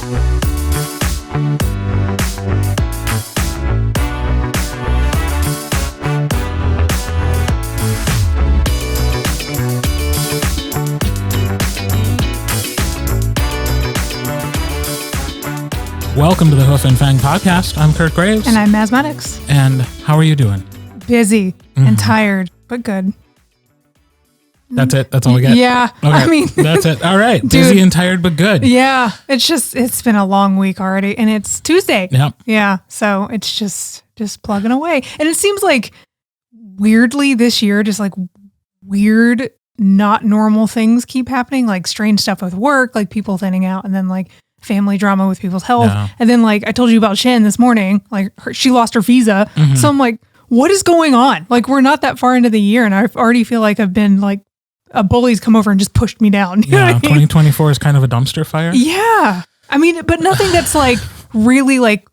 Welcome to the Hoof and Fang podcast. I'm Kirt Maz. And I'm Maz Maddox. And how are you doing? Busy and tired, but good. That's it? That's all we get? Yeah. Okay. I mean, that's it. All right. Dude, busy and tired, but good. Yeah. It's been a long week already, and it's Tuesday. Yep. Yeah. So it's just plugging away. And it seems like weirdly this year, just like weird, not normal things keep happening, like strange stuff with work, like people thinning out, and then like family drama with people's health. Yeah. And then like I told you about Shen this morning, like she lost her visa. Mm-hmm. So I'm like, what is going on? Like we're not that far into the year and I already feel like I've been like a bully's come over and just pushed me down. You know what I mean? 2024 is kind of a dumpster fire. Yeah. I mean, but nothing that's like really like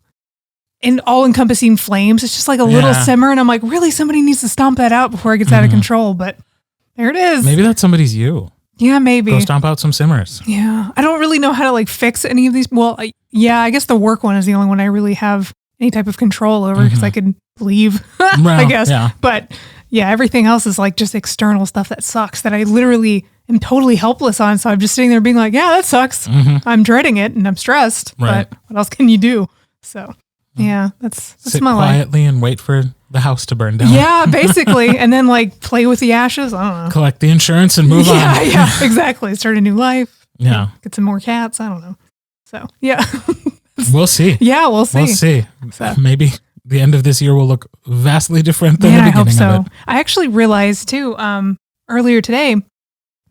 in all encompassing flames. It's just like a little simmer. And I'm like, really, somebody needs to stomp that out before it gets out of control. But there it is. Maybe that's somebody's you. Yeah, maybe. Go stomp out some simmers. Yeah. I don't really know how to like fix any of these. Well, I guess the work one is the only one I really have any type of control over because I can leave, I guess. Yeah. But yeah, everything else is like just external stuff that sucks that I literally am totally helpless on. So I'm just sitting there being like, yeah, that sucks. I'm dreading it and I'm stressed. Right. But what else can you do? So yeah, that's Sit my life. quietly and wait for the house to burn down. Yeah, basically. And then like play with the ashes. I don't know. Collect the insurance and move on. Yeah, exactly. Start a new life. Yeah. Get some more cats. I don't know. So yeah. We'll see. Yeah, we'll see. We'll see. So. Maybe the end of this year will look vastly different than the beginning I hope so. of it. I actually realized too, earlier today,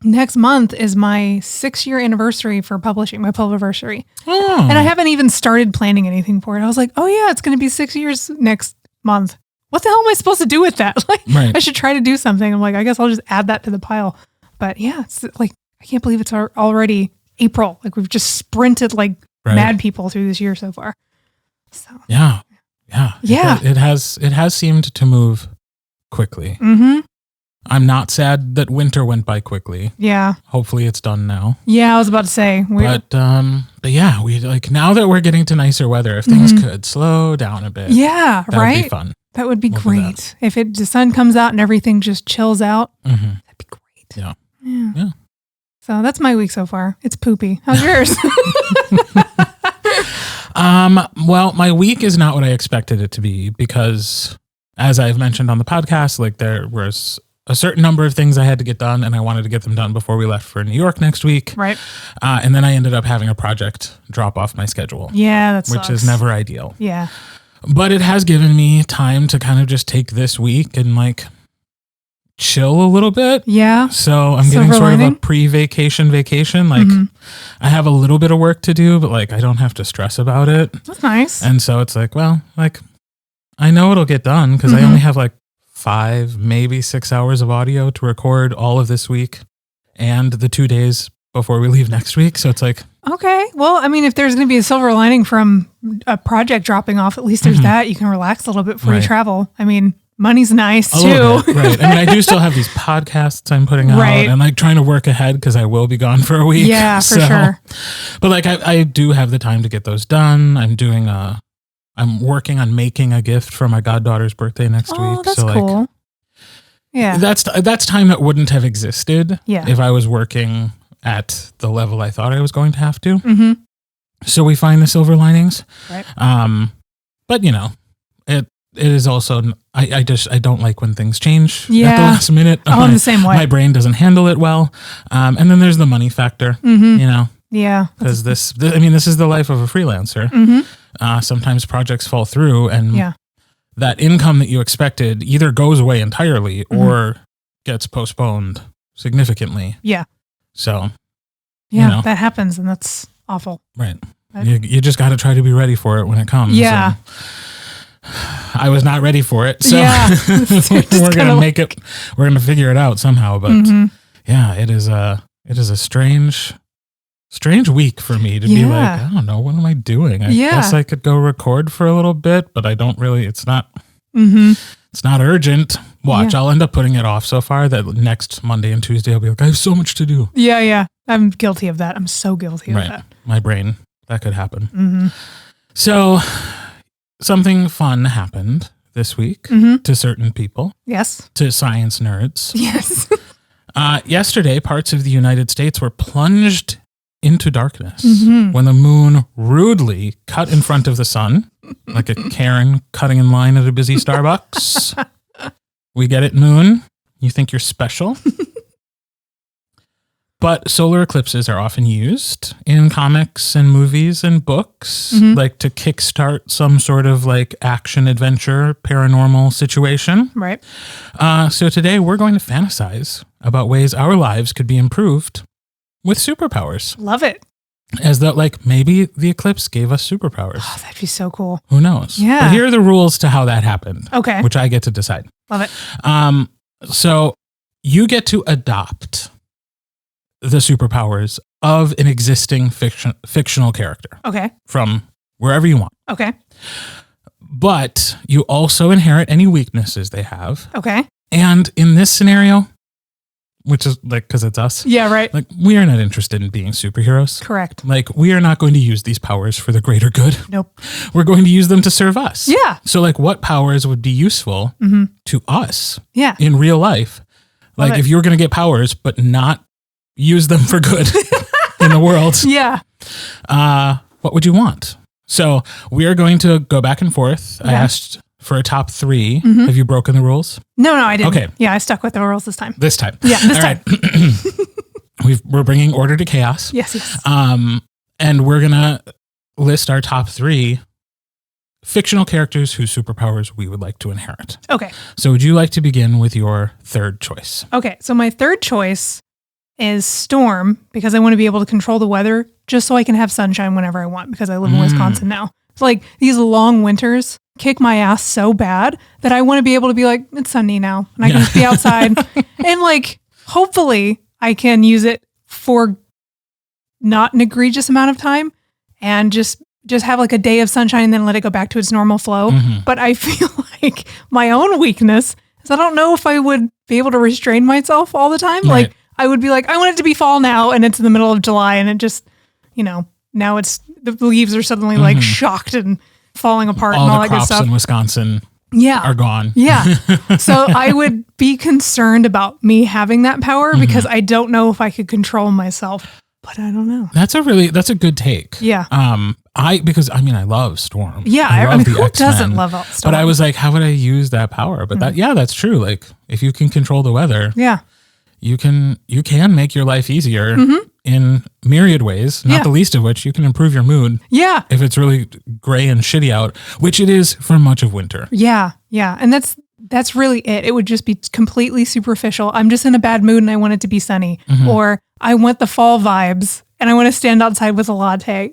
next month is my 6-year anniversary for publishing, my publiversary. Oh. And I haven't even started planning anything for it. I was like, oh yeah, it's going to be 6 years next month. What the hell am I supposed to do with that? Like, I should try to do something. I'm like, I guess I'll just add that to the pile. But yeah, it's like, I can't believe it's already April. Like we've just sprinted like mad people through this year so far. So yeah. It has seemed to move quickly. Mm-hmm. I'm not sad that winter went by quickly. Yeah. Hopefully it's done now. Yeah, I was about to say. But yeah, we like now that we're getting to nicer weather, if things could slow down a bit. Yeah, that would be fun. That would be great. If the sun comes out and everything just chills out, that'd be great. Yeah. So that's my week so far. It's poopy. How's yours? Well, my week is not what I expected it to be because, as I've mentioned on the podcast, like there was a certain number of things I had to get done and I wanted to get them done before we left for New York next week. Right. And then I ended up having a project drop off my schedule. Yeah, that sucks. Which is never ideal. Yeah. But it has given me time to kind of just take this week and like chill a little bit. Yeah. So I'm getting sort of a pre-vacation vacation. Like I have a little bit of work to do, but like I don't have to stress about it. That's nice. And so it's like, well, like I know it'll get done because I only have like 5, maybe 6 hours of audio to record all of this week and the 2 days before we leave next week. So it's like, okay. Well, I mean, if there's going to be a silver lining from a project dropping off, at least there's that. You can relax a little bit before you travel. I mean, money's nice too. Right. I mean, I do still have these podcasts I'm putting out and like trying to work ahead because I will be gone for a week. Yeah, for sure. But like I do have the time to get those done. I'm working on making a gift for my goddaughter's birthday next week. That's cool. Like, yeah. That's time that wouldn't have existed if I was working at the level I thought I was going to have to. Mm-hmm. So we find the silver linings. Right. But you know, it is also, I don't like when things change at the last minute. I'm the same way. My brain doesn't handle it well. And then there's the money factor, you know? Yeah. Because this is the life of a freelancer. Sometimes projects fall through and that income that you expected either goes away entirely or gets postponed significantly. Yeah. So, you know, that happens and that's awful. Right. You just got to try to be ready for it when it comes. Yeah. I was not ready for it. So we're going to make it, we're going to figure it out somehow. But yeah, it is a strange week for me to be like, I don't know, what am I doing? I guess I could go record for a little bit, but I don't really, it's not urgent. Watch, I'll end up putting it off so far that next Monday and Tuesday I'll be like, I have so much to do. Yeah. I'm guilty of that. I'm so guilty of that. My brain, that could happen. So something fun happened this week to certain people. Yes. To science nerds. Yes. Yesterday, parts of the United States were plunged into darkness when the moon rudely cut in front of the sun, like a Karen cutting in line at a busy Starbucks. We get it, moon. You think you're special? But solar eclipses are often used in comics and movies and books, like to kickstart some sort of like action adventure, paranormal situation. Right. So today we're going to fantasize about ways our lives could be improved with superpowers. Love it. As though like maybe the eclipse gave us superpowers. Oh, that'd be so cool. Who knows? Yeah. But here are the rules to how that happened. Okay. Which I get to decide. Love it. So you get to adopt the superpowers of an existing fictional character. Okay. From wherever you want. Okay. But you also inherit any weaknesses they have. Okay. And in this scenario, which is like, because it's us. Yeah, right. Like, we are not interested in being superheroes. Correct. Like, we are not going to use these powers for the greater good. Nope. We're going to use them to serve us. Yeah. So, like, what powers would be useful to us in real life? Like, if you were going to get powers, but not use them for good in the world. Yeah. What would you want? So, we are going to go back and forth. Okay. I asked for a top 3. Have you broken the rules? No, I didn't. Okay. Yeah, I stuck with the rules this time. Yeah, this time. Right. We're bringing order to chaos. Yes. And we're going to list our top 3 fictional characters whose superpowers we would like to inherit. Okay. So would you like to begin with your third choice? Okay. So my third choice is Storm, because I want to be able to control the weather just so I can have sunshine whenever I want, because I live in Wisconsin now. It's like these long winters kick my ass so bad that I want to be able to be like, it's sunny now and I can just be outside and like, hopefully I can use it for not an egregious amount of time and just have like a day of sunshine and then let it go back to its normal flow. But I feel like my own weakness is I don't know if I would be able to restrain myself all the time. Right. Like I would be like, I want it to be fall now and it's in the middle of July and it just, now it's the leaves are suddenly like shocked and falling apart and all that good stuff. All the crops in Wisconsin are gone. Yeah. So I would be concerned about me having that power because I don't know if I could control myself, but I don't know. That's a good take. Yeah. Because I love Storm. Yeah. I mean, who doesn't love Storm? But I was like, how would I use that power? But that's true. Like if you can control the weather, you can make your life easier in myriad ways, not the least of which you can improve your mood. Yeah. If it's really gray and shitty out, which it is for much of winter. Yeah. Yeah. And that's really it. It would just be completely superficial. I'm just in a bad mood and I want it to be sunny. Or I want the fall vibes and I want to stand outside with a latte.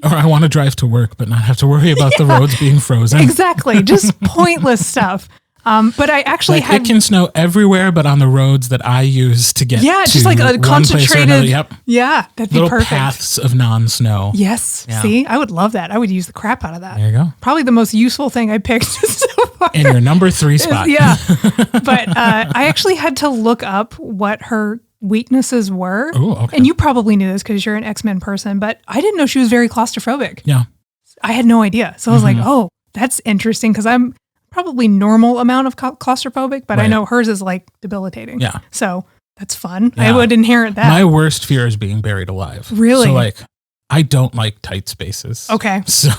Or I want to drive to work but not have to worry about the roads being frozen. Exactly. Just pointless stuff. But I actually it can snow everywhere, but on the roads that I use to get to just like a concentrated. Yeah, that'd be little perfect. Paths of non-snow. Yes. Yeah. See, I would love that. I would use the crap out of that. There you go. Probably the most useful thing I picked so far. In your number 3 spot. Yeah. But I actually had to look up what her weaknesses were. Ooh, okay. And you probably knew this because you're an X-Men person, but I didn't know she was very claustrophobic. Yeah. I had no idea. So I was like, oh, that's interesting because I'm probably normal amount of claustrophobic, but I know hers is like debilitating. Yeah. So that's fun. Yeah. I would inherit that. My worst fear is being buried alive. Really? So like, I don't like tight spaces. Okay. So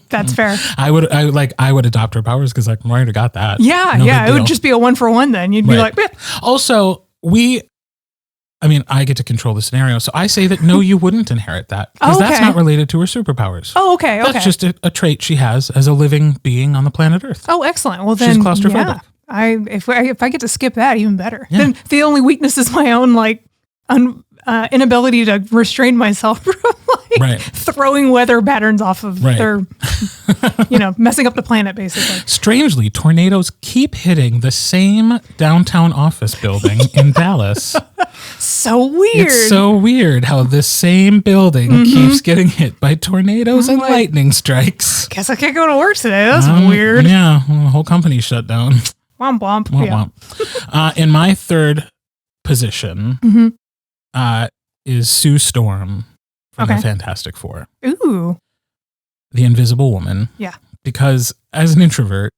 that's fair. I would adopt her powers because like I already got that. Yeah. No it would just be a 1-for-1 then. You'd be like, eh. Also, I get to control the scenario. So I say that no, you wouldn't inherit that. Because that's not related to her superpowers. Oh, okay. That's just a trait she has as a living being on the planet Earth. Oh, excellent. Well, then, she's claustrophobic. Yeah. If I get to skip that, even better. Yeah. Then the only weakness is my own inability to restrain myself from throwing weather patterns off of their, messing up the planet, basically. Strangely, tornadoes keep hitting the same downtown office building in Dallas. So weird. It's so weird how this same building keeps getting hit by tornadoes and lightning strikes. Guess I can't go to work today. That's weird. Yeah, well, the whole company shut down. Womp womp. Womp womp. In my third position is Sue Storm from the Fantastic Four. Ooh. The Invisible Woman. Yeah. Because as an introvert,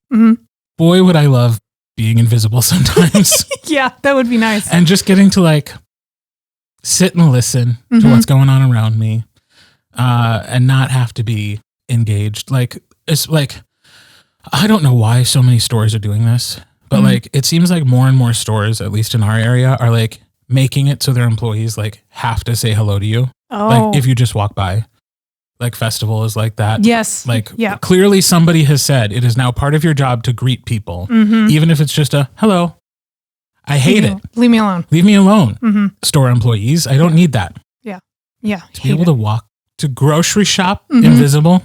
boy, would I love being invisible sometimes. Yeah, that would be nice. And just getting to like sit and listen to what's going on around me, and not have to be engaged. Like, it's like, I don't know why so many stores are doing this, but like, it seems like more and more stores, at least in our area, are like making it so their employees like have to say hello to you. Oh. Like if you just walk by. Like festival is like that. Yes. Like clearly somebody has said it is now part of your job to greet people, even if it's just a hello. I hate it. Leave me alone. Leave me alone. Store employees. I don't need that. Yeah. Yeah. To be able to walk to grocery shop invisible.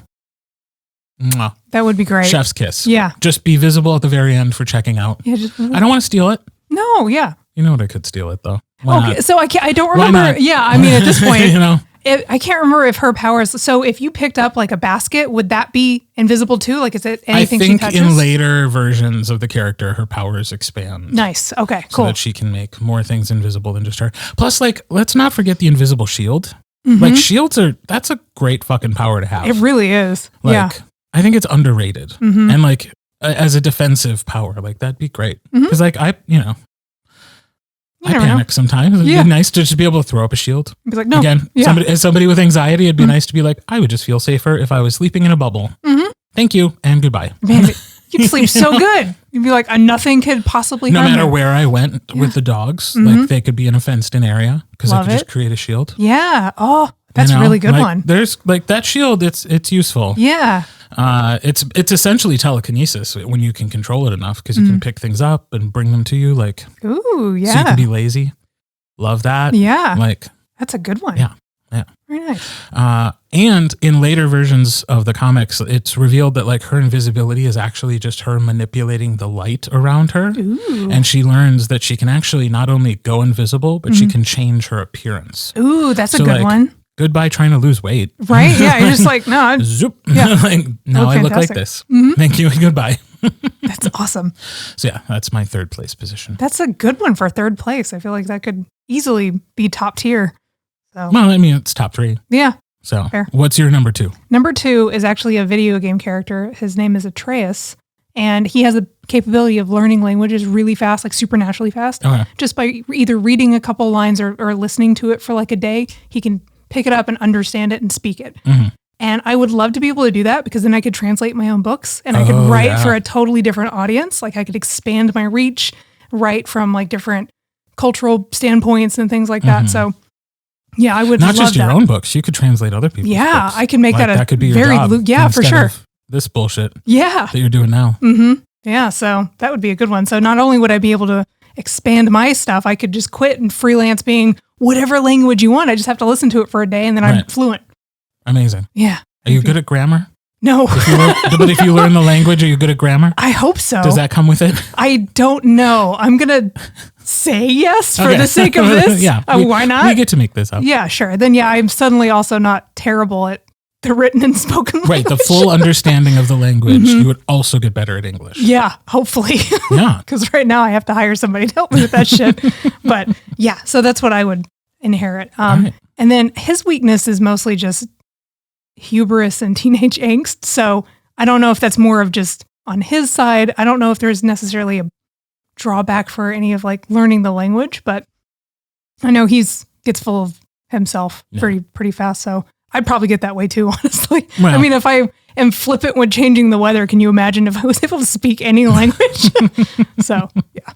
Mwah. That would be great. Chef's kiss. Yeah. Just be visible at the very end for checking out. Yeah, I don't want to steal it. No. Yeah. You know what? I could steal it though. Why not? So I don't remember. Yeah. I mean, at this point, you know. I can't remember if her powers. So if you picked up like a basket, would that be invisible too? Like, is it anything she touches? I think in later versions of the character, her powers expand. Nice. Okay, cool. So that she can make more things invisible than just her. Plus, like, let's not forget the invisible shield. Like, shields that's a great fucking power to have. It really is. Like, I think it's underrated. And like, as a defensive power, like, that'd be great. Because like, I panic sometimes. It'd be nice to just be able to throw up a shield. Be like, no. Again, as somebody with anxiety, it'd be nice to be like, I would just feel safer if I was sleeping in a bubble. Thank you and goodbye. Man, you'd sleep so good. You'd be like, nothing could possibly harm No matter me. where I went with the dogs, like they could be in a fenced-in area because I could just create a shield. Yeah. Oh, that's a really good like, one. There's like that shield. It's useful. Yeah. It's essentially telekinesis when you can control it enough because you can pick things up and bring them to you. Like, ooh, yeah. So you can be lazy. Love that. Yeah. Like, that's a good one. Yeah. Yeah. Very nice. And in later versions of the comics, it's revealed that like her invisibility is actually just her manipulating the light around her. Ooh. And she learns that she can actually not only go invisible, but she can change her appearance. Ooh, that's a good one. Goodbye trying to lose weight. Right? Yeah. You're just like, no. Zoop. Yeah. Like, now I look like this. Thank you and goodbye. That's awesome. So yeah, that's my third place position. That's a good one for third place. I feel like that could easily be top tier. So. Well, I mean, it's top 3. Yeah. So fair. What's your number 2? Number 2 is actually a video game character. His name is Atreus. And he has the capability of learning languages really fast, like supernaturally fast. Okay. Just by either reading a couple lines or listening to it for like a day, he can pick it up and understand it and speak it. And I would love to be able to do that because then I could translate my own books and I could write for a totally different audience. Like I could expand my reach, write from like different cultural standpoints and things like that. So yeah, I would love that. Not just your own books. You could translate other people's books. I can make like, that could be your job. Yeah, for sure. This bullshit. Yeah. That you're doing now. Yeah. So that would be a good one. So not only would I be able to expand my stuff, I could just quit and freelance being whatever language you want. I just have to listen to it for a day and then I'm fluent. Amazing. Yeah. Are you good at grammar? No. But if you learn the language, are you good at grammar? I hope so. Does that come with it? I don't know. I'm going to say yes for the sake of this. Yeah. Why not? We get to make this up. Yeah, sure. Then yeah, I'm suddenly also not terrible at the written and spoken language. Right. The full understanding of the language, you would also get better at English. Yeah, hopefully. Yeah. Because right now I have to hire somebody to help me with that shit. But yeah, so that's what I would inherit. And then his weakness is mostly just hubris and teenage angst. So I don't know if that's more of just on his side. I don't know if there's necessarily a drawback for any of like learning the language, but I know gets full of himself pretty fast. So I'd probably get that way too, honestly. Well, I mean, if I am flippant when changing the weather, can you imagine if I was able to speak any language? So yeah.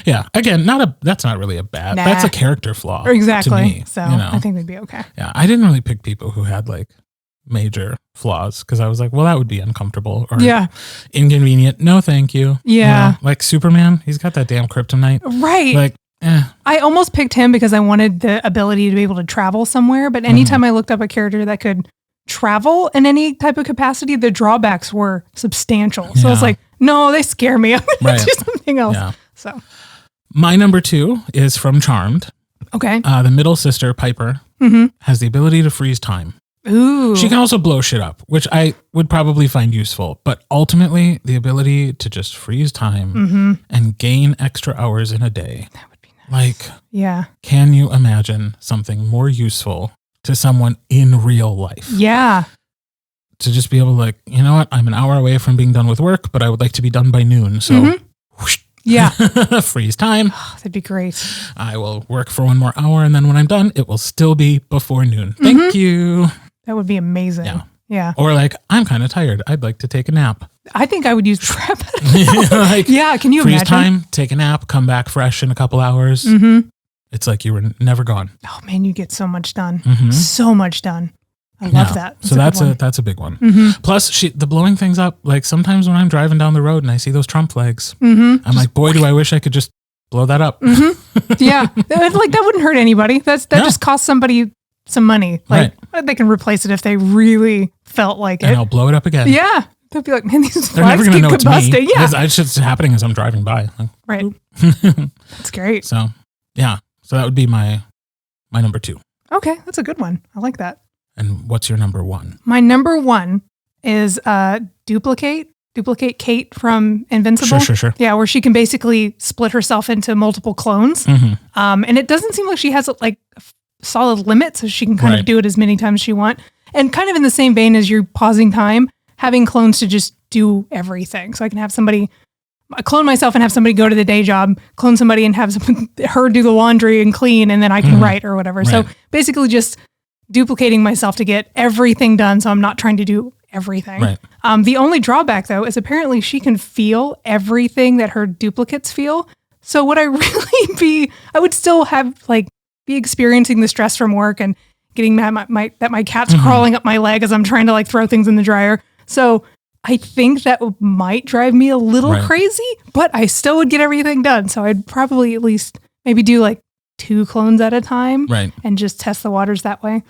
Yeah. Again, that's not really a bad, that's a character flaw. Exactly. To me, so I think they'd be okay. Yeah. I didn't really pick people who had like major flaws because I was like, well, that would be uncomfortable or inconvenient. No, thank you. Yeah. You know, like Superman, he's got that damn kryptonite. Right. Like, I almost picked him because I wanted the ability to be able to travel somewhere. But anytime I looked up a character that could travel in any type of capacity, the drawbacks were substantial. So I was like, no, they scare me. I'm going to do something else. Yeah. So my number 2 is from Charmed. Okay. The middle sister, Piper, has the ability to freeze time. Ooh. She can also blow shit up, which I would probably find useful. But ultimately, the ability to just freeze time and gain extra hours in a day. That would be nice. Like, yeah. Can you imagine something more useful to someone in real life. Yeah. To just be able to like, you know what? I'm an hour away from being done with work, but I would like to be done by noon. So whoosh, yeah. freeze time. Oh, that'd be great. I will work for one more hour, and then when I'm done, it will still be before noon. Thank you. That would be amazing. Yeah. Or like, I'm kind of tired. I'd like to take a nap. I think I would use prep. Like, yeah, can you freeze imagine? time, take a nap, come back fresh in a couple hours. It's like you were never gone. Oh man, you get so much done. So much done. I love that. So that's a big one. Plus, the blowing things up. Like sometimes when I'm driving down the road and I see those Trump flags, I'm like, boy, do I wish I could just blow that up. Yeah, like that wouldn't hurt anybody. That just costs somebody some money. Like they can replace it if they really felt like it. And I'll blow it up again. Yeah. They'll be like, man, these They're never flags going to keep know it's combusting. me. Yeah. It's just happening as I'm driving by. Like, right. That's great. So, yeah. So that would be my number 2. Okay. That's a good one. I like that. And what's your number 1? My number 1 is Duplicate Kate from Invincible. Sure. Yeah, where she can basically split herself into multiple clones. And it doesn't seem like she has like a solid limit, so she can kind of do it as many times as she wants. And kind of in the same vein as you're pausing time, having clones to just do everything. So I can have somebody clone myself and have somebody go to the day job, clone somebody and have her do the laundry and clean, and then I can write or whatever. Right. So basically just duplicating myself to get everything done, so I'm not trying to do everything. Right. The only drawback, though, is apparently she can feel everything that her duplicates feel. So would I really I would still have be experiencing the stress from work and getting mad that my cat's crawling up my leg as I'm trying to throw things in the dryer. So I think that might drive me a little crazy, but I still would get everything done. So I'd probably at least maybe do 2 clones at a time, and just test the waters that way.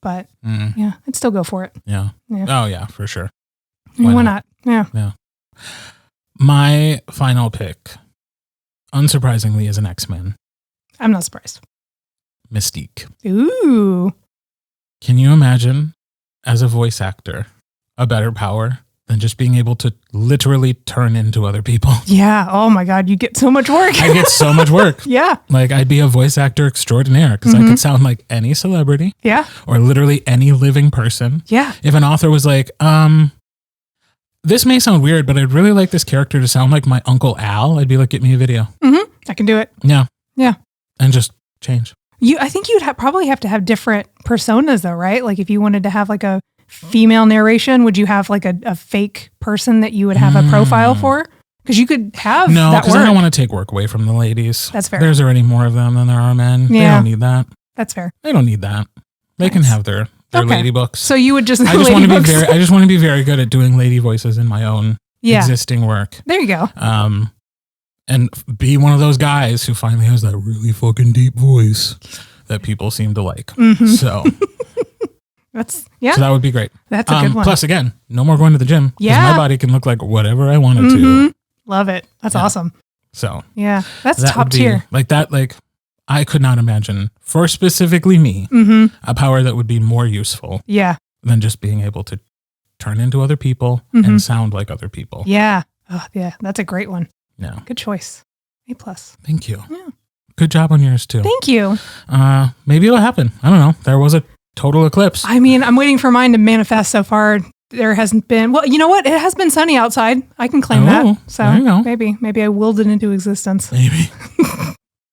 But yeah, I'd still go for it. Yeah. Oh yeah, for sure. Why not? Yeah. My final pick, unsurprisingly, is an X-Men. I'm not surprised. Mystique. Ooh. Can you imagine, as a voice actor, a better power than just being able to literally turn into other people? Yeah. Oh my God. You get so much work. I get so much work. Yeah. I'd be a voice actor extraordinaire because I could sound like any celebrity. Yeah. Or literally any living person. Yeah. If an author was like, this may sound weird, but I'd really like this character to sound like my Uncle Al, I'd be like, get me a video. I can do it. Yeah. Yeah. And just change. I think you'd probably have to have different personas though, right? If you wanted to have a female narration, would you have a fake person that you would have a profile for? Because you could have no, because I don't want to take work away from the ladies. That's fair. There's already more of them than there are men. Yeah. They don't need that. That's fair. They don't need that. They can have their lady books. So you would just I just want to be very good at doing lady voices in my own existing work. There you go. And be one of those guys who finally has that really fucking deep voice that people seem to like. So so that would be great. That's a good one. Plus, again, no more going to the gym. Yeah. My body can look like whatever I want it to. Love it. That's awesome. So yeah, that's top tier. I could not imagine for specifically me a power that would be more useful. Yeah. Than just being able to turn into other people and sound like other people. Yeah. Oh, yeah. That's a great one. Yeah. Good choice. A+. Thank you. Yeah. Good job on yours too. Thank you. Maybe it'll happen. I don't know. There was a total eclipse. I mean, I'm waiting for mine to manifest. So far, there hasn't been. Well, you know what? It has been sunny outside. I can claim that. So maybe I willed it into existence. Maybe.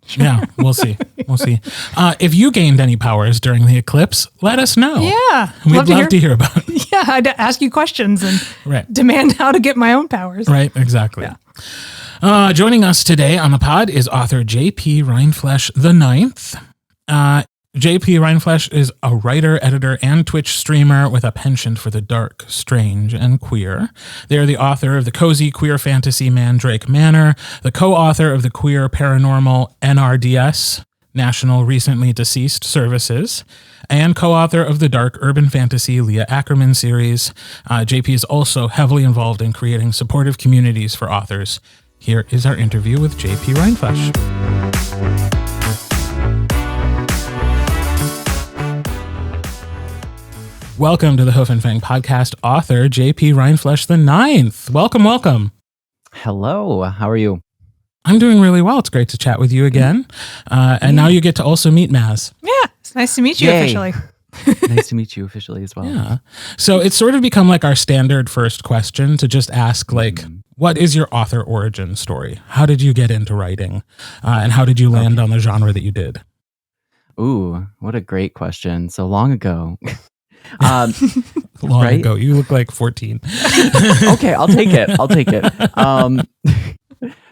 Sure. Yeah, we'll see. We'll see. If you gained any powers during the eclipse, let us know. Yeah. We'd love to hear about it. Yeah, I'd ask you questions and demand how to get my own powers. Right, exactly. Yeah. Joining us today on the pod is author JP Rindfleisch IX. JP Rindfleisch is a writer, editor, and Twitch streamer with a penchant for the dark, strange, and queer. They are the author of the cozy queer fantasy Mandrake Manor, the co-author of the queer paranormal NRDS, National Recently Deceased Services, and co-author of the dark urban fantasy Leah Ackerman series. JP is also heavily involved in creating supportive communities for authors. Here is our interview with JP Rindfleisch. Welcome to the Hoof and Fang podcast, author JP Rindfleisch IX. Welcome. Hello. How are you? I'm doing really well. It's great to chat with you again. And now you get to also meet Maz. Yeah, it's nice to meet you officially. Nice to meet you officially as well. Yeah. So it's sort of become like our standard first question to just ask, like, what is your author origin story? How did you get into writing? And how did you land on the genre that you did? Ooh, what a great question. So long ago. Long ago. You look like 14. Okay, I'll take it.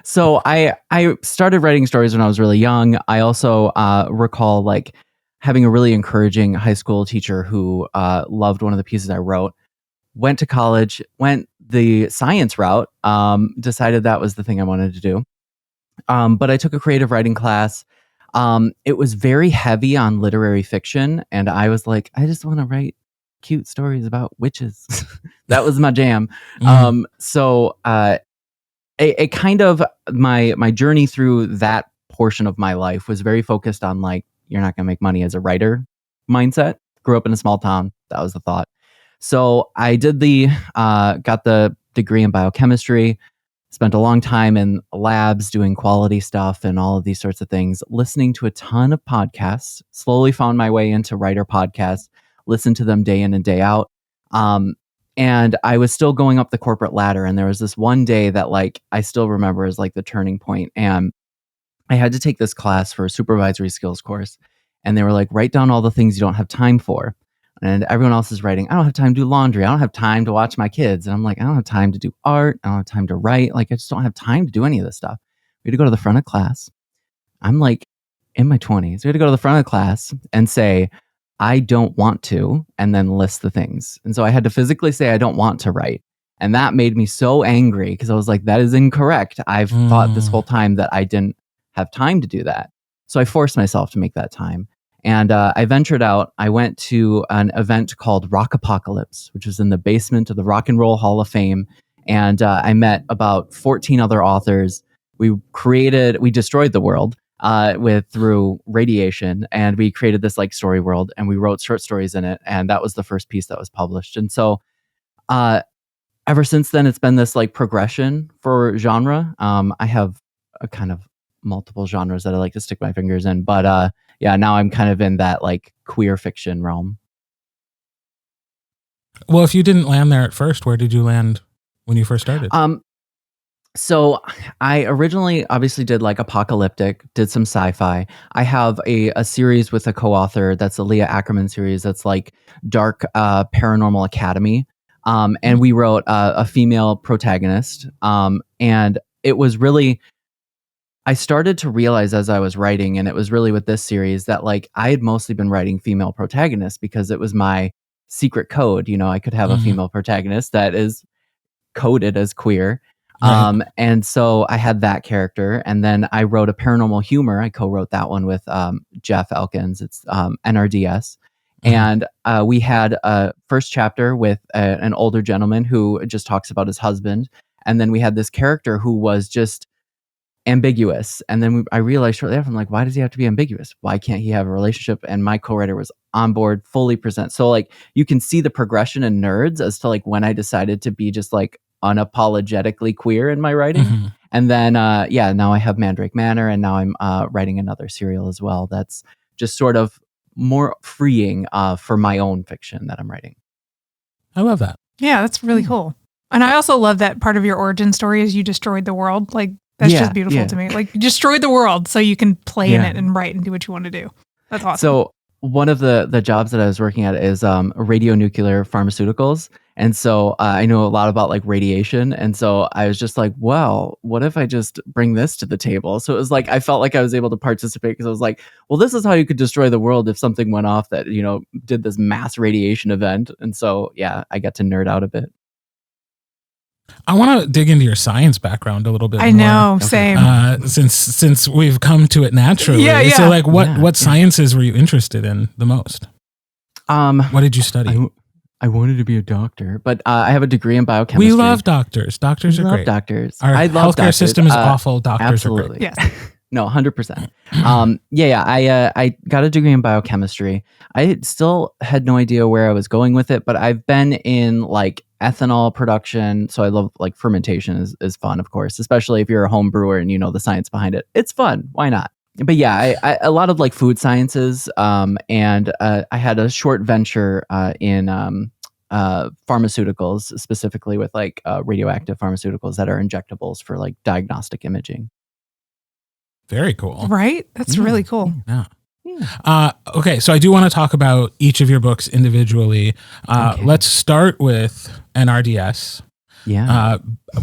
So I started writing stories when I was really young. I also recall like having a really encouraging high school teacher who loved one of the pieces I wrote. Went to college, went the science route, decided that was the thing I wanted to do. But I took a creative writing class. It was very heavy on literary fiction. And I was like, I just want to write cute stories about witches. That was my jam. So it kind of, my journey through that portion of my life was very focused on like, you're not going to make money as a writer mindset. Grew up in a small town. That was the thought. So I did got the degree in biochemistry, spent a long time in labs doing quality stuff and all of these sorts of things, listening to a ton of podcasts, slowly found my way into writer podcasts, listened to them day in and day out. And I was still going up the corporate ladder. And there was this one day that like, I still remember as like the turning point. And I had to take this class for a supervisory skills course. And they were like, write down all the things you don't have time for. And everyone else is writing, I don't have time to do laundry. I don't have time to watch my kids. And I'm like, I don't have time to do art. I don't have time to write. Like, I just don't have time to do any of this stuff. We had to go to the front of class. I'm like in my 20s. We had to go to the front of the class and say, I don't want to, and then list the things. And so I had to physically say, I don't want to write. And that made me so angry because I was like, that is incorrect. I've thought this whole time that I didn't have time to do that. So I forced myself to make that time. And I ventured out. I went to an event called Rock Apocalypse, which was in the basement of the Rock and Roll Hall of Fame. And I met about 14 other authors. We destroyed the world through radiation. And we created this like story world and we wrote short stories in it. And that was the first piece that was published. And so ever since then, it's been this like progression for genre. I have a kind of multiple genres that I like to stick my fingers in. But yeah, now I'm kind of in that like queer fiction realm. Well, if you didn't land there at first, where did you land when you first started? So I originally obviously did like apocalyptic, did some sci-fi. I have a series with a co-author that's a Leah Ackerman series that's like dark paranormal academy. And we wrote a female protagonist. And it was really, I started to realize as I was writing, and it was really with this series that like I had mostly been writing female protagonists because it was my secret code. You know, I could have a female protagonist that is coded as queer. Right. And so I had that character. And then I wrote a paranormal humor. I co-wrote that one with Jeff Elkins. It's NRDS. And we had a first chapter with an older gentleman who just talks about his husband. And then we had this character who was just ambiguous. And then I realized shortly after, I'm like, why does he have to be ambiguous? Why can't he have a relationship? And my co-writer was on board, fully present. So like you can see the progression in Nerds as to like when I decided to be just like unapologetically queer in my writing. And then now I have Mandrake Manor, and now I'm writing another serial as well that's just sort of more freeing for my own fiction that I'm writing. I love that. Yeah, that's really cool. And I also love that part of your origin story is you destroyed the world. Like that's just beautiful to me. Like you destroyed the world so you can play in it and write and do what you want to do. That's awesome. So one of the jobs that I was working at is radionuclear pharmaceuticals. And so I know a lot about like radiation. And so I was just like, well, what if I just bring this to the table? So it was like, I felt like I was able to participate because I was like, well, this is how you could destroy the world if something went off that, you know, did this mass radiation event. And so, yeah, I got to nerd out a bit. I want to dig into your science background a little bit. I know, same. Since we've come to it naturally. Yeah. So like what sciences were you interested in the most? What did you study? I wanted to be a doctor, but I have a degree in biochemistry. We love doctors. Doctors are great. Doctors. Our healthcare system is awful. Doctors absolutely. are great. Yes. No, 100%. I got a degree in biochemistry. I still had no idea where I was going with it, but I've been in like ethanol production. So I love like fermentation is fun, of course, especially if you're a home brewer and you know the science behind it. It's fun. Why not? But yeah, I a lot of like food sciences, and I had a short venture in pharmaceuticals, specifically with like radioactive pharmaceuticals that are injectables for like diagnostic imaging. Very cool. Right? That's really cool. Yeah. Okay, so I do want to talk about each of your books individually. Let's start with NRDS. Yeah.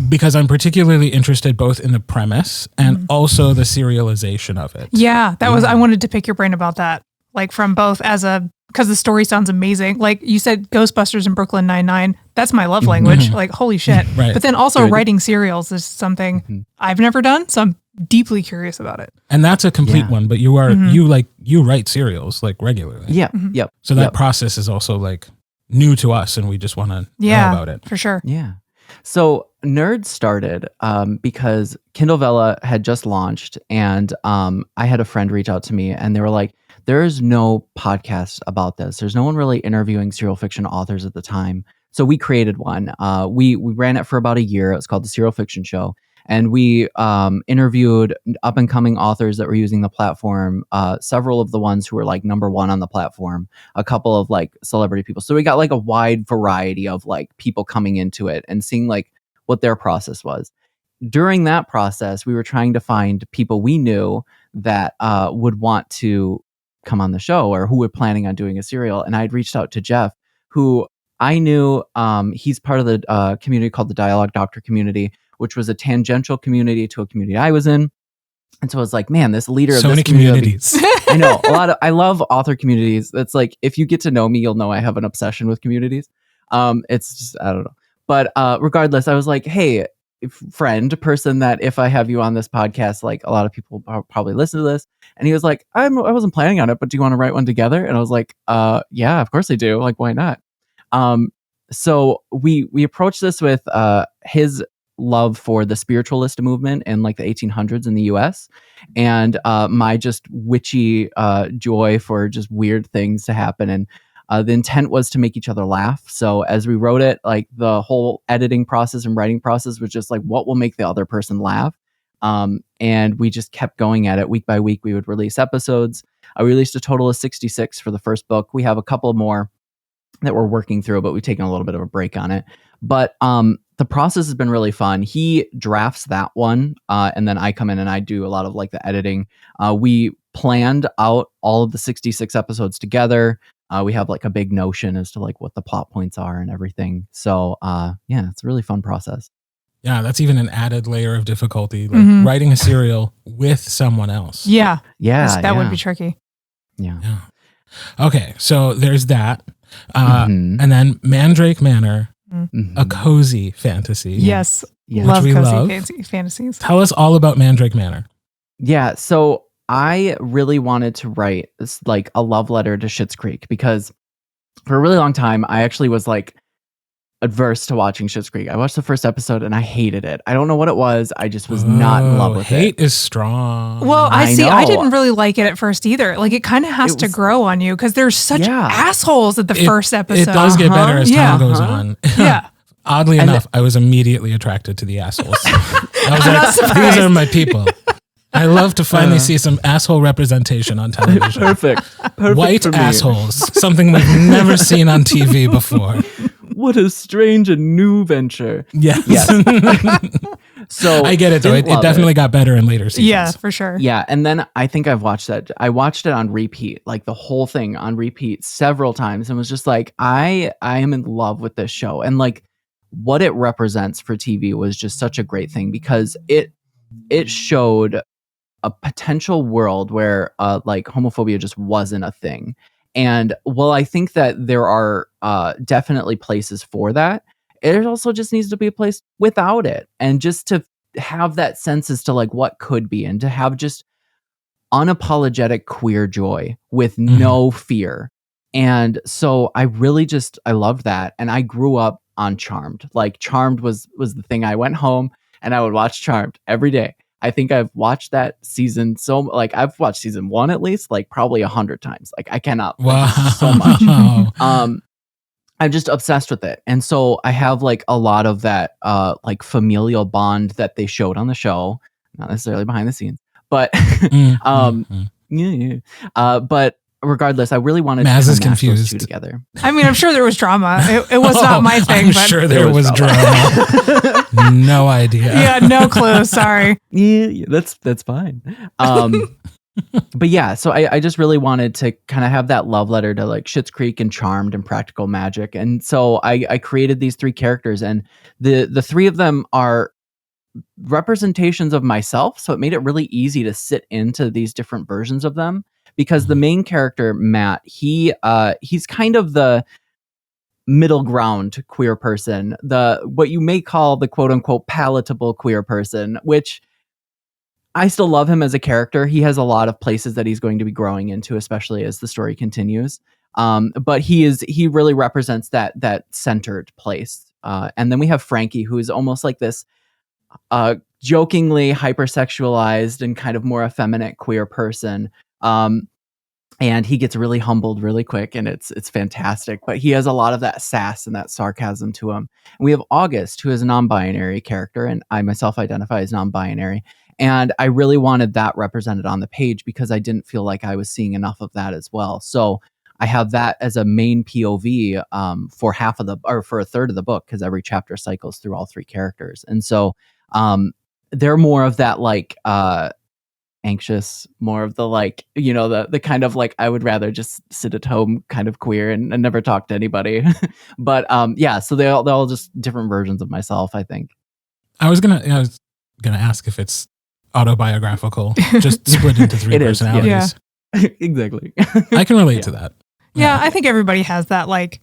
Because I'm particularly interested both in the premise and also the serialization of it. Yeah, that was, I wanted to pick your brain about that. Like from both because the story sounds amazing. Like you said, Ghostbusters and Brooklyn Nine-Nine, that's my love language. Like, holy shit. Right. But then also writing serials is something I've never done. So I'm deeply curious about it. And that's a complete one, but you are, you write serials like regularly. Yeah. Yep. So that process is also like new to us and we just want to know about it. For sure. Yeah. So Nerd started because Kindle Vella had just launched, and I had a friend reach out to me, and they were like, there is no podcast about this. There's no one really interviewing serial fiction authors at the time. So we created one. We ran it for about a year. It was called The Serial Fiction Show. And we interviewed up and coming authors that were using the platform, several of the ones who were like #1 on the platform, a couple of like celebrity people. So we got like a wide variety of like people coming into it and seeing like what their process was. During that process, we were trying to find people we knew that would want to come on the show or who were planning on doing a serial. And I'd reached out to Jeff, who I knew he's part of the community called the Dialogue Doctor community, which was a tangential community to a community I was in. And so I was like, man, this leader of so this many communities. I know I love author communities. It's like, if you get to know me, you'll know I have an obsession with communities. It's just, I don't know. But regardless, I was like, hey, person that if I have you on this podcast, like a lot of people probably listen to this. And he was like, I wasn't planning on it, but do you want to write one together? And I was like, yeah, of course I do. Like, why not? So we approached this with his love for the spiritualist movement in like the 1800s in the US, and my just witchy joy for just weird things to happen. And the intent was to make each other laugh. So as we wrote it, like the whole editing process and writing process was just like, what will make the other person laugh? And we just kept going at it week by week. We would release episodes. I released a total of 66 for the first book. We have a couple more that we're working through, but we've taken a little bit of a break on it. But the process has been really fun. He drafts that one, and then I come in and I do a lot of like the editing. We planned out all of the 66 episodes together. We have like a big notion as to like what the plot points are and everything. So yeah, it's a really fun process. Yeah, that's even an added layer of difficulty, like writing a serial with someone else. Yeah. That would yeah. be tricky. Yeah. Okay, so there's that. And then Mandrake Manor, a cozy fantasy. Yes. Love cozy fantasies. Tell us all about Mandrake Manor. Yeah, so I really wanted to write this, like a love letter to Schitt's Creek, because for a really long time, I actually was like adverse to watching Schitt's Creek. I watched the first episode and I hated it. I don't know what it was. I just was not in love with hate it. Hate is strong. Well, I didn't really like it at first either. Like it kind of has to grow on you because there's such assholes at the first episode. It does get better as time goes on. Yeah. Oddly enough, I was immediately attracted to the assholes. I was like, these are my people. I love to finally see some asshole representation on television. Perfect White assholes. Something we've never seen on TV before. What a strange and new venture. Yes. So I get it though. It definitely got better in later seasons. Yeah, for sure. Yeah. And then I think I've watched that. I watched it on repeat, like the whole thing on repeat several times, and was just like, I am in love with this show. And like what it represents for TV was just such a great thing, because it showed a potential world where like homophobia just wasn't a thing. And well, I think that there are definitely places for that. It also just needs to be a place without it, and just to have that sense as to like what could be, and to have just unapologetic queer joy with no fear. And so I loved that. And I grew up on Charmed. Like Charmed was the thing. I went home and I would watch Charmed every day. I think I've watched that season I've watched season 1 at least like probably 100 times. Like I cannot so much. I'm just obsessed with it. And so I have like a lot of that like familial bond that they showed on the show, not necessarily behind the scenes, But but regardless, I really wanted Maz to is match those two confused. together. I mean, I'm sure there was drama. It was not my thing. I'm but sure there was drama. No idea. Yeah, no clue. Sorry. Yeah, that's fine. But yeah, so I just really wanted to kind of have that love letter to like Schitt's Creek and Charmed and Practical Magic. And so I created these three characters, and the three of them are representations of myself. So it made it really easy to sit into these different versions of them, because the main character, Matt, he's kind of the middle ground queer person, what you may call the quote unquote palatable queer person, which I still love him as a character. He has a lot of places that he's going to be growing into, especially as the story continues. But he really represents that centered place. And then we have Frankie, who is almost like this jokingly hypersexualized and kind of more effeminate queer person. And he gets really humbled really quick, and it's fantastic. But he has a lot of that sass and that sarcasm to him. And we have August, who is a non-binary character, and I myself identify as non-binary. And I really wanted that represented on the page because I didn't feel like I was seeing enough of that as well. So I have that as a main POV for for a third of the book, because every chapter cycles through all three characters. And so they're more of that like anxious, more of the like, the kind of like I would rather just sit at home kind of queer and never talk to anybody. But yeah, so they're all just different versions of myself, I think. I was gonna ask if it's autobiographical, just split into three personalities. Yeah. Exactly. I can relate to that. Yeah, I think everybody has that like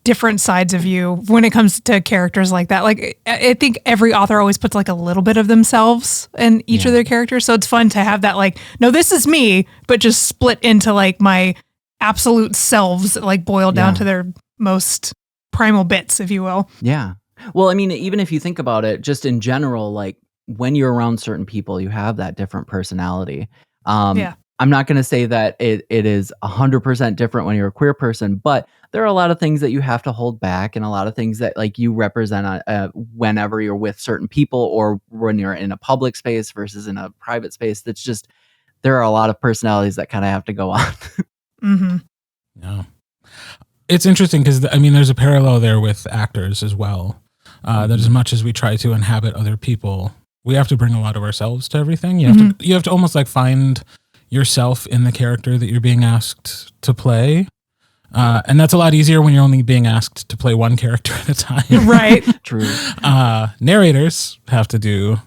different sides of you when it comes to characters like that. Like I think every author always puts like a little bit of themselves in each of their characters. So it's fun to have that like, no, this is me, but just split into like my absolute selves, like boiled down to their most primal bits, if you will. Yeah. Well, I mean, even if you think about it, just in general, like when you're around certain people, you have that different personality. I'm not going to say that it is 100% different when you're a queer person, but there are a lot of things that you have to hold back, and a lot of things that like you represent whenever you're with certain people, or when you're in a public space versus in a private space. That's just, there are a lot of personalities that kind of have to go on. Mm-hmm. Yeah. It's interesting because, I mean, there's a parallel there with actors as well. That as much as we try to inhabit other people, we have to bring a lot of ourselves to everything. You have to almost like find yourself in the character that you're being asked to play. And that's a lot easier when you're only being asked to play one character at a time. Right. True. Narrators have to do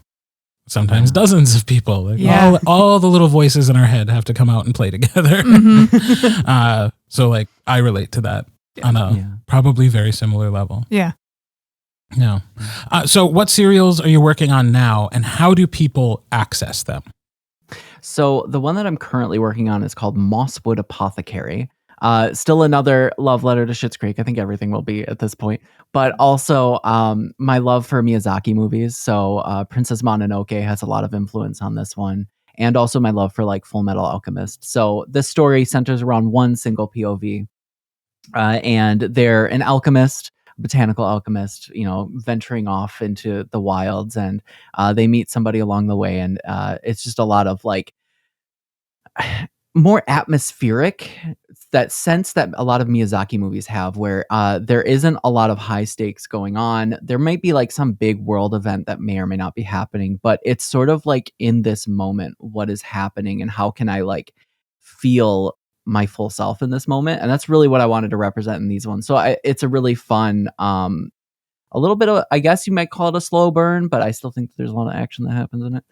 sometimes dozens of people. Like all the little voices in our head have to come out and play together. So like I relate to that on a probably very similar level. Yeah. No. So what serials are you working on now, and how do people access them? So the one that I'm currently working on is called Mosswood Apothecary. Still another love letter to Schitt's Creek. I think everything will be at this point. But also my love for Miyazaki movies. So Princess Mononoke has a lot of influence on this one. And also my love for like Full Metal Alchemist. So this story centers around one single POV. And they're an alchemist, botanical alchemist, venturing off into the wilds, and they meet somebody along the way, and it's just a lot of like more atmospheric, that sense that a lot of Miyazaki movies have, where there isn't a lot of high stakes going on. There might be like some big world event that may or may not be happening, but it's sort of like in this moment, what is happening and how can I like feel my full self in this moment. And that's really what I wanted to represent in these ones. So it's a really fun, a little bit of, I guess you might call it a slow burn, but I still think there's a lot of action that happens in it.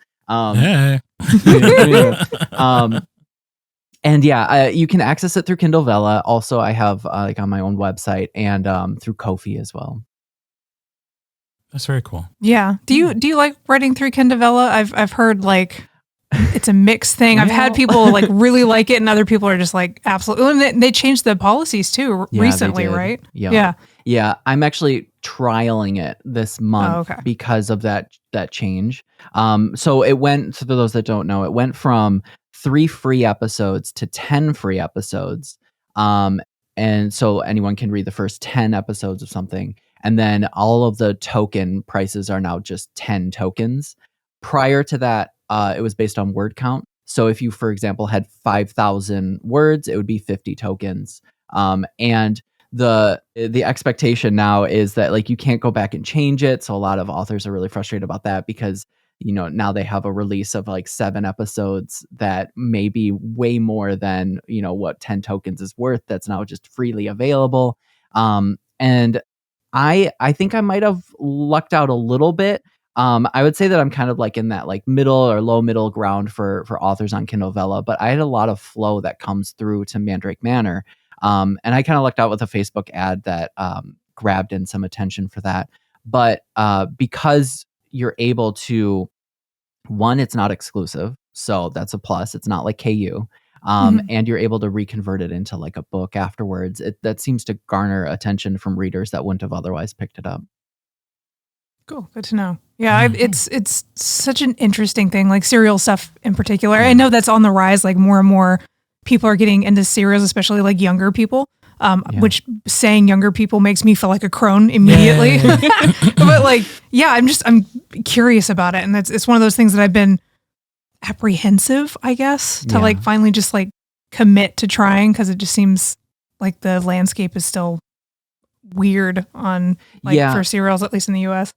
And you can access it through Kindle Vella. Also, I have like on my own website and through Ko-fi as well. That's very cool. Yeah. Do you like writing through Kindle Vella? I've heard like it's a mixed thing. I've had people like really like it, and other people are just like absolutely. And they changed the policies too recently, right? Yeah. I'm actually trialing it this month because of that change. So it went, for those that don't know, it went from 3 free episodes to 10 free episodes. And so anyone can read the first 10 episodes of something. And then all of the token prices are now just 10 tokens. Prior to that, it was based on word count. So if you, for example, had 5,000 words, it would be 50 tokens. And the expectation now is that like you can't go back and change it. So a lot of authors are really frustrated about that because now they have a release of like 7 episodes that may be way more than what 10 tokens is worth. That's now just freely available. And I think I might have lucked out a little bit. I would say that I'm kind of like in that like middle or low middle ground for authors on Kindle Vella, but I had a lot of flow that comes through to Mandrake Manor. And I kind of lucked out with a Facebook ad that grabbed in some attention for that. But because you're able to, one, it's not exclusive. So that's a plus. It's not like KU. And you're able to reconvert it into like a book afterwards. That seems to garner attention from readers that wouldn't have otherwise picked it up. Cool. Good to know. Yeah, it's such an interesting thing, like serial stuff in particular. I know that's on the rise, like more and more people are getting into serials, especially like younger people, which saying younger people makes me feel like a crone immediately. But like, I'm curious about it. And it's one of those things that I've been apprehensive, I guess, to like finally just like commit to trying, because it just seems like the landscape is still weird on like for serials, at least in the US.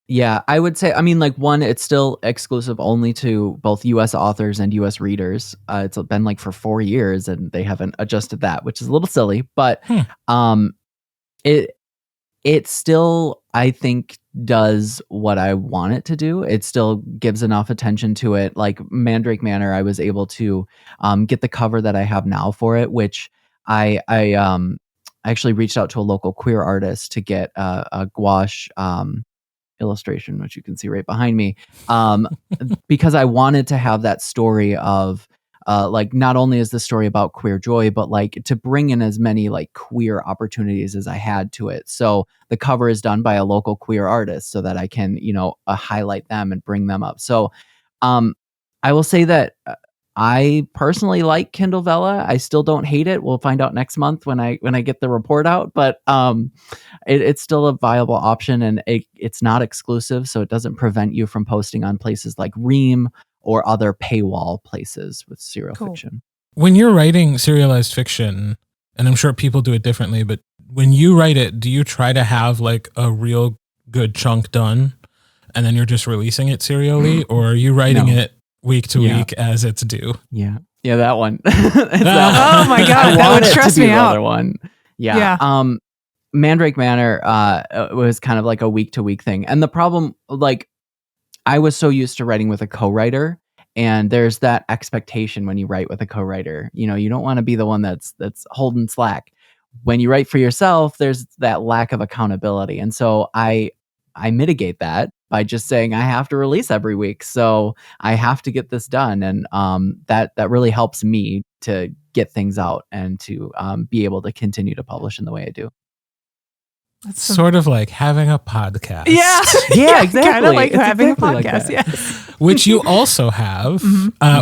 Yeah, I would say, I mean, like one, it's still exclusive only to both US authors and US readers. It's been like for 4 years and they haven't adjusted that, which is a little silly, but it still, I think, does what I want it to do. It still gives enough attention to it. Like Mandrake Manor, I was able to get the cover that I have now for it, which I actually reached out to a local queer artist to get a gouache illustration, which you can see right behind me, because I wanted to have that story of like, not only is the story about queer joy, but like to bring in as many like queer opportunities as I had to it. So the cover is done by a local queer artist so that I can highlight them and bring them up. So I will say that I personally like Kindle Vella. I still don't hate it. We'll find out next month when I get the report out, but it's still a viable option, and it's not exclusive, so it doesn't prevent you from posting on places like Ream or other paywall places with serial fiction. When you're writing serialized fiction, and I'm sure people do it differently, but when you write it, do you try to have like a real good chunk done and then you're just releasing it serially, or are you writing it week to week as it's due? Yeah, that one. Oh my god, that would stress me out. Other one. Yeah. Mandrake Manor was kind of like a week to week thing, and the problem, like, I was so used to writing with a co-writer, and there's that expectation when you write with a co-writer. You don't want to be the one that's holding slack. When you write for yourself, there's that lack of accountability, and so I mitigate that by just saying I have to release every week, so I have to get this done, and that really helps me to get things out and to be able to continue to publish in the way I do. It's sort of like having a podcast. Yeah, exactly. Kind of like it's having exactly a podcast, yes. Which you also have,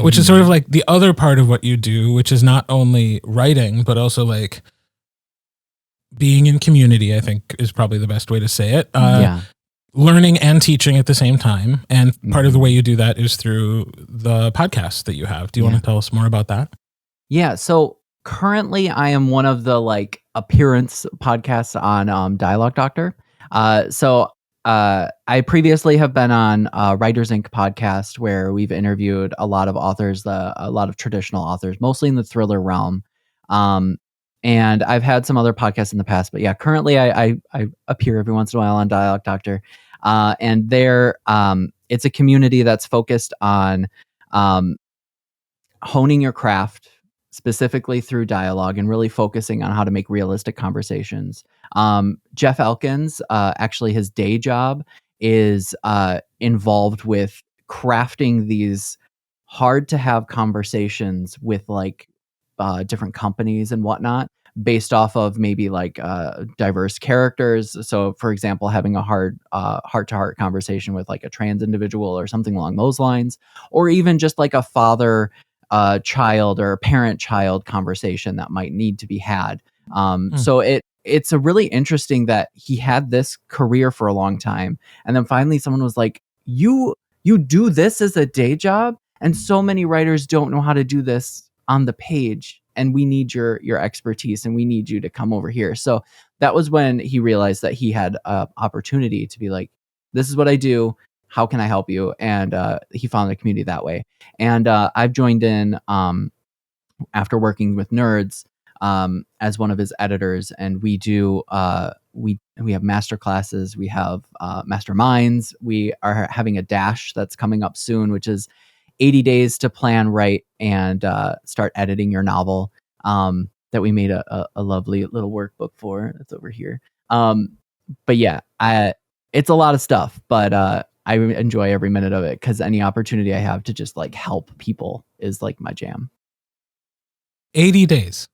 which is sort of like the other part of what you do, which is not only writing, but also like being in community, I think is probably the best way to say it. Learning and teaching at the same time. And part of the way you do that is through the podcast that you have. Do you want to tell us more about that? Yeah. So currently I am one of the like appearance podcasts on Dialogue Doctor. So I previously have been on Writers Inc. podcast, where we've interviewed a lot of authors, a lot of traditional authors, mostly in the thriller realm. And I've had some other podcasts in the past, but yeah, currently I appear every once in a while on Dialogue Doctor. And there, it's a community that's focused on honing your craft, specifically through dialogue, and really focusing on how to make realistic conversations. Jeff Elkins, actually his day job is involved with crafting these hard to have conversations with like different companies and whatnot, based off of maybe like diverse characters. So for example, having a heart-to-heart conversation with like a trans individual or something along those lines, or even just like a father child or a parent-child conversation that might need to be had. So it's a really interesting that he had this career for a long time, and then finally someone was like, you you do this as a day job, and so many writers don't know how to do this on the page, and we need your expertise, and we need you to come over here. So that was when he realized that he had an opportunity to be like, this is what I do. How can I help you? And he found a community that way. And I've joined in after working with Nerds as one of his editors, and we do we have master classes, we have masterminds. We are having a dash that's coming up soon, which is 80 days to plan, write, and start editing your novel. That we made a lovely little workbook for. That's over here. But yeah, it's a lot of stuff, but I enjoy every minute of it because any opportunity I have to just like help people is like my jam. 80 days.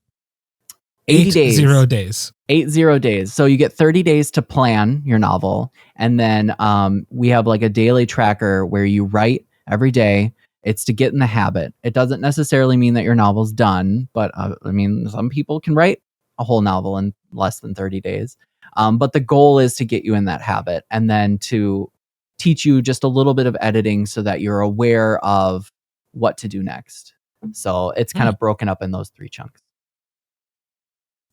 80 days. 80 days. 80 days. So you get 30 days to plan your novel. And then we have like a daily tracker where you write every day. It's to get in the habit. It doesn't necessarily mean that your novel's done, but I mean, some people can write a whole novel in less than 30 days. But the goal is to get you in that habit and then to teach you just a little bit of editing so that you're aware of what to do next. So it's kind of broken up in those 3 chunks.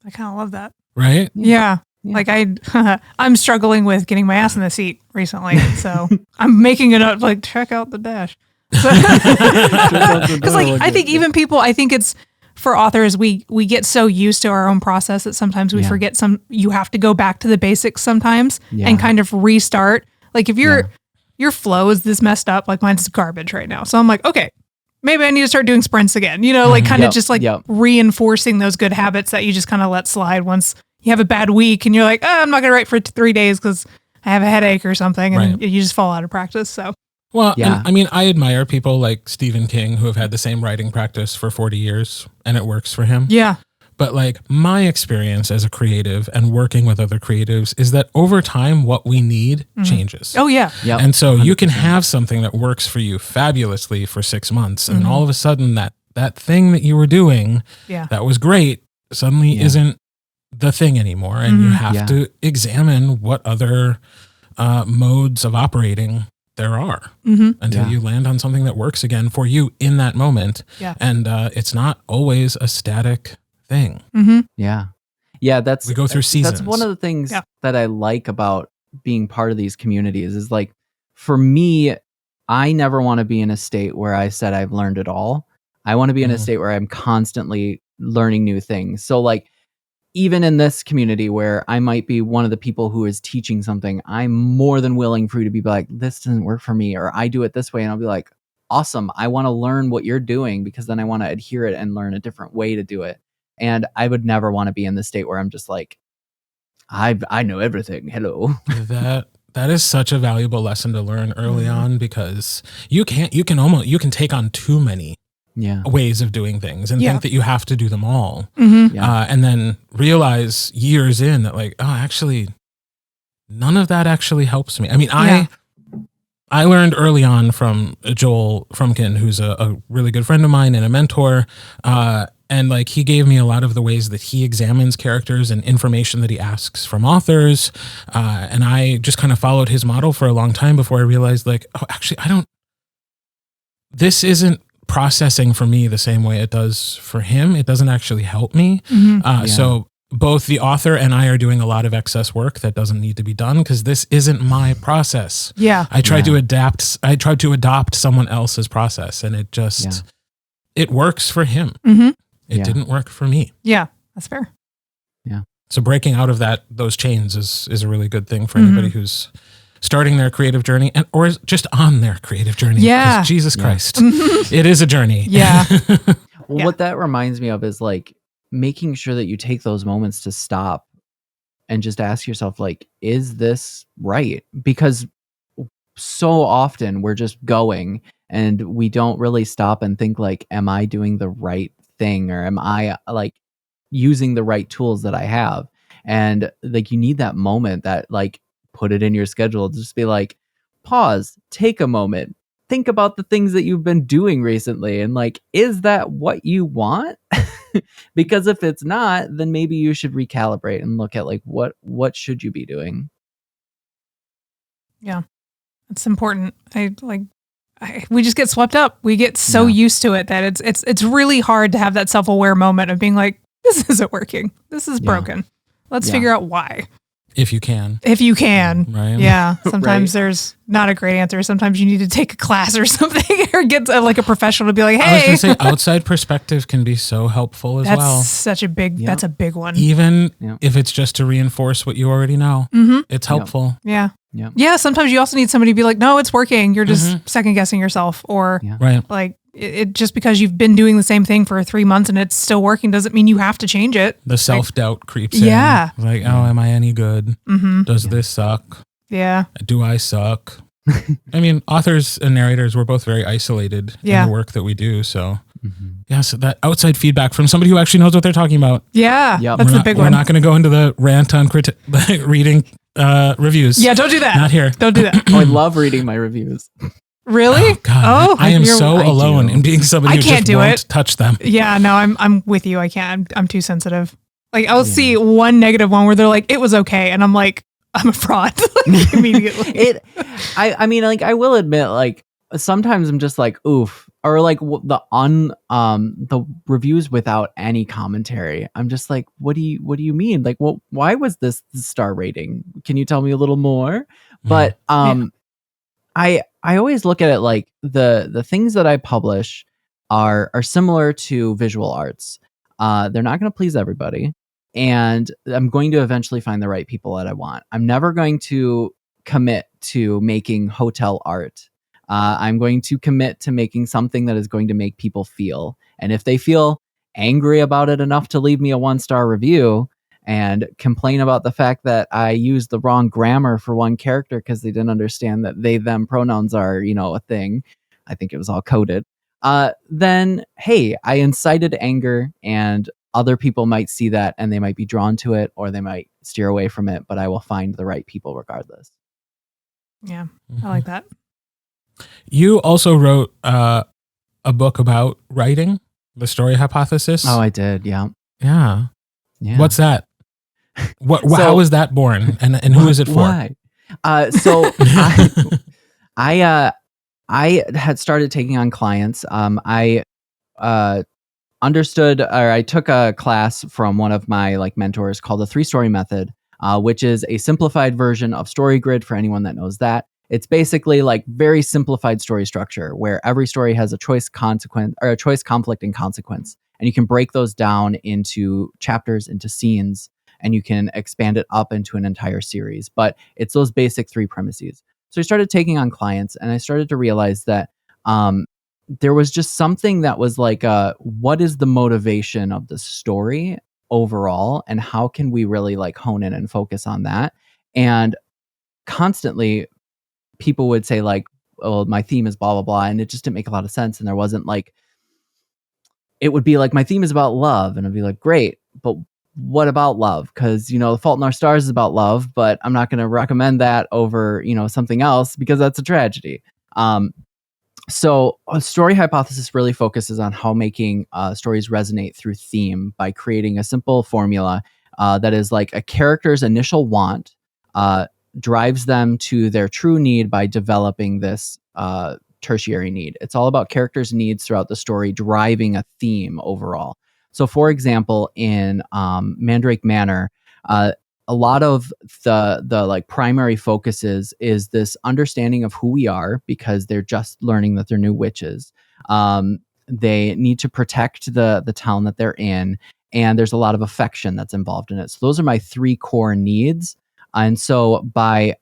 I kind of love that. Right? Yeah. Like I'm struggling with getting my ass in the seat recently. So I'm making it up, like, check out the dash. Because like, I think even people, I think it's for authors, we get so used to our own process that sometimes we forget you have to go back to the basics sometimes and kind of restart. Like if your flow is this messed up, like mine's garbage right now. So I'm like, okay, maybe I need to start doing sprints again, like kind of just like reinforcing those good habits that you just kind of let slide once you have a bad week and you're like, I'm not going to write for 3 days because I have a headache or something. And you just fall out of practice. So, well, I mean, I admire people like Stephen King who have had the same writing practice for 40 years and it works for him. Yeah. But like my experience as a creative and working with other creatives is that over time, what we need changes. Oh yeah. Yep. And so 100%. You can have something that works for you fabulously for 6 months. And all of a sudden that thing that you were doing that was great suddenly isn't the thing anymore. And you have to examine what other modes of operating there are until you land on something that works again for you in that moment. Yeah. And it's not always a static thing. Yeah, we go through seasons. That's one of the things that I like about being part of these communities is like, for me, I never want to be in a state where I said I've learned it all. I want to be in a state where I'm constantly learning new things. So like, even in this community where I might be one of the people who is teaching something, I'm more than willing for you to be like, this doesn't work for me, or I do it this way. And I'll be like, awesome. I want to learn what you're doing because then I want to adhere it and learn a different way to do it. And I would never want to be in the state where I'm just like, I know everything. Hello. That is such a valuable lesson to learn early on because you can take on too many ways of doing things and think that you have to do them all. And then realize years in that like, oh, actually none of that actually helps me. I mean, I learned early on from Joel Frumkin, who's a really good friend of mine and a mentor. And like he gave me a lot of the ways that he examines characters and information that he asks from authors. And I just kind of followed his model for a long time before I realized like, oh, actually, this isn't processing for me the same way it does for him. It doesn't actually help me. So both the author and I are doing a lot of excess work that doesn't need to be done because this isn't my process. I tried to adopt someone else's process and it just, it works for him. It didn't work for me. Yeah, that's fair. Yeah. So breaking out of those chains is a really good thing for anybody who's starting their creative journey or just on their creative journey. Yeah. Jesus Christ. It is a journey. Yeah. What that reminds me of is like making sure that you take those moments to stop and just ask yourself, like, is this right? Because so often we're just going and we don't really stop and think like, am I doing the right thing? Or am I like using the right tools that I have? And like, you need that moment that like, put it in your schedule. Just be like, pause, take a moment, think about the things that you've been doing recently. And like, is that what you want? Because if it's not, then maybe you should recalibrate and look at like, what should you be doing? Yeah, it's important. I like we just get swept up. We get so used to it that it's really hard to have that self-aware moment of being like, this isn't working. This is broken. Let's figure out why. If you can. Right. Yeah. Sometimes there's not a great answer. Sometimes you need to take a class or something or get like a professional to be like, hey. I was going to say outside perspective can be so helpful as well. That's such a big, that's a big one. Even if it's just to reinforce what you already know, it's helpful. Yeah. Yeah. Sometimes you also need somebody to be like, no, it's working. You're just second guessing yourself or like, it just because you've been doing the same thing for 3 months and it's still working doesn't mean you have to change it. The self-doubt creeps in. Yeah. Like, oh, am I any good? Does this suck? Yeah. Do I suck? I mean, authors and narrators, we're both very isolated in the work that we do. So, so that outside feedback from somebody who actually knows what they're talking about. Yeah. That's the big one. We're not going to go into the rant on reading reviews. Yeah, don't do that. Not here. Don't do that. I love reading my reviews. Really? Oh, God. I am so alone in being somebody who just won't touch them. Yeah, no, I'm with you. I can't. I'm too sensitive. Like I'll see one negative one where they're like, it was okay. And I'm like, I'm a fraud immediately. I mean, like I will admit, like sometimes I'm just like, oof. Or like the reviews without any commentary. I'm just like, what do you mean? Like, why was this the star rating? Can you tell me a little more? But I always look at it like the things that I publish are similar to visual arts. They're not going to please everybody, and I'm going to eventually find the right people that I want. I'm never going to commit to making hotel art. I'm going to commit to making something that is going to make people feel. And if they feel angry about it enough to leave me a 1-star review and complain about the fact that I used the wrong grammar for one character because they didn't understand that they, them pronouns are, a thing. I think it was all coded. Then, hey, I incited anger and other people might see that and they might be drawn to it or they might steer away from it, but I will find the right people regardless. Yeah, I like that. You also wrote a book about writing, The Story Hypothesis. Oh, I did. Yeah. Yeah. What's that? How was that born, and who is it for? Why? So I had started taking on clients. I understood, or I took a class from one of my mentors called the 3-story method, which is a simplified version of Story Grid for anyone that knows that. It's basically very simplified story structure where every story has a choice consequence or a choice conflict and consequence. And you can break those down into chapters, into scenes, and you can expand it up into an entire series. But it's those basic 3 premises. So I started taking on clients and I started to realize that there was just something that was what is the motivation of the story overall? And how can we really hone in and focus on that? And constantly people would say oh, my theme is blah, blah, blah. And it just didn't make a lot of sense. And there wasn't it would be my theme is about love. And I'd be like, great, but what about love? Because, The Fault in Our Stars is about love, but I'm not going to recommend that over, something else because that's a tragedy. So a story hypothesis really focuses on how making stories resonate through theme by creating a simple formula that is a character's initial want, drives them to their true need by developing this tertiary need. It's all about characters' needs throughout the story, driving a theme overall. So, for example, in Mandrake Manor, a lot of the primary focuses is this understanding of who we are because they're just learning that they're new witches. They need to protect the town that they're in, and there's a lot of affection that's involved in it. So those are my 3 core needs. And so by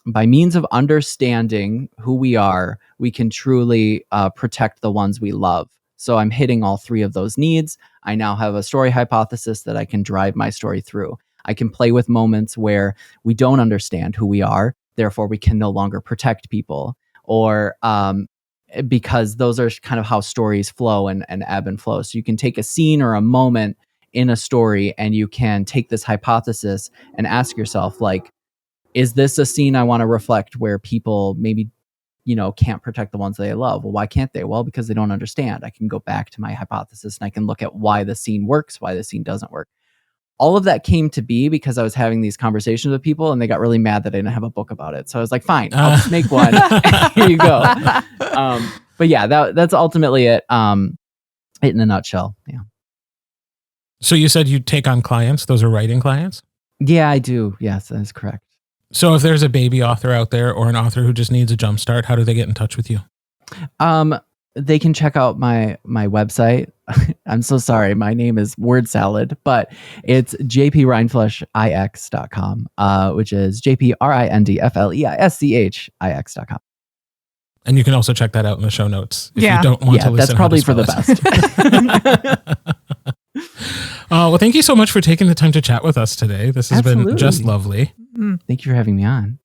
means of understanding who we are, we can truly protect the ones we love. So I'm hitting all 3 of those needs. I now have a story hypothesis that I can drive my story through. I can play with moments where we don't understand who we are, therefore we can no longer protect people, or because those are kind of how stories flow and ebb and flow. So you can take a scene or a moment in a story and you can take this hypothesis and ask yourself, is this a scene I want to reflect where people maybe, can't protect the ones they love? Well, why can't they? Well, because they don't understand. I can go back to my hypothesis and I can look at why the scene works, why the scene doesn't work. all of that came to be because I was having these conversations with people and they got really mad that I didn't have a book about it. So I was like, fine, I'll just make one. Here you go. But yeah, that's ultimately it. It in a nutshell. Yeah. So you said you take on clients. Those are writing clients? Yeah, I do. Yes, that is correct. So if there's a baby author out there or an author who just needs a jump start, how do they get in touch with you? They can check out my website. I'm so sorry. My name is word salad, but it's JP Rindfleisch IX.com, which is JPRINDFLEISCH IX.com. And you can also check that out in the show notes if you don't want to listen. That's probably for the best. Well, thank you so much for taking the time to chat with us today. This has been just lovely. Thank you for having me on.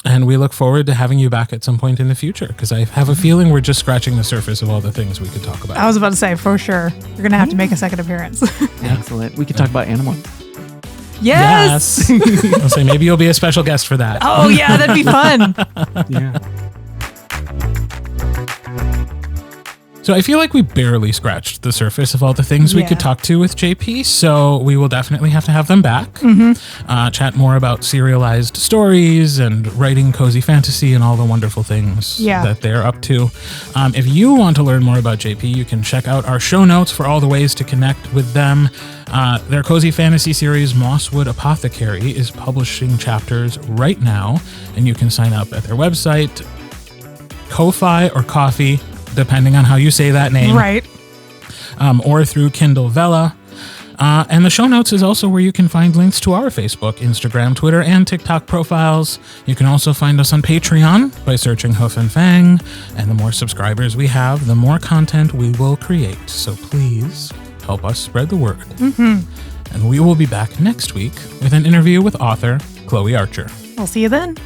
And we look forward to having you back at some point in the future, because I have a feeling we're just scratching the surface of all the things we could talk about. I was about to say, for sure. You're going to have to make a second appearance. Excellent. We could talk about animals. Yes. I'll say maybe you'll be a special guest for that. Oh, yeah, that'd be fun. Yeah. So I feel like we barely scratched the surface of all the things we could talk to with JP. So we will definitely have to have them back. Chat more about serialized stories and writing cozy fantasy and all the wonderful things that they're up to. If you want to learn more about JP, you can check out our show notes for all the ways to connect with them. Their cozy fantasy series, Mosswood Apothecary, is publishing chapters right now, and you can sign up at their website, Ko-Fi or Coffee, depending on how you say that name. Right. Or through Kindle Vella. And the show notes is also where you can find links to our Facebook, Instagram, Twitter, and TikTok profiles. You can also find us on Patreon by searching Hoof and Fang. And the more subscribers we have, the more content we will create. So please help us spread the word. And we will be back next week with an interview with author Chloe Archer. We'll see you then.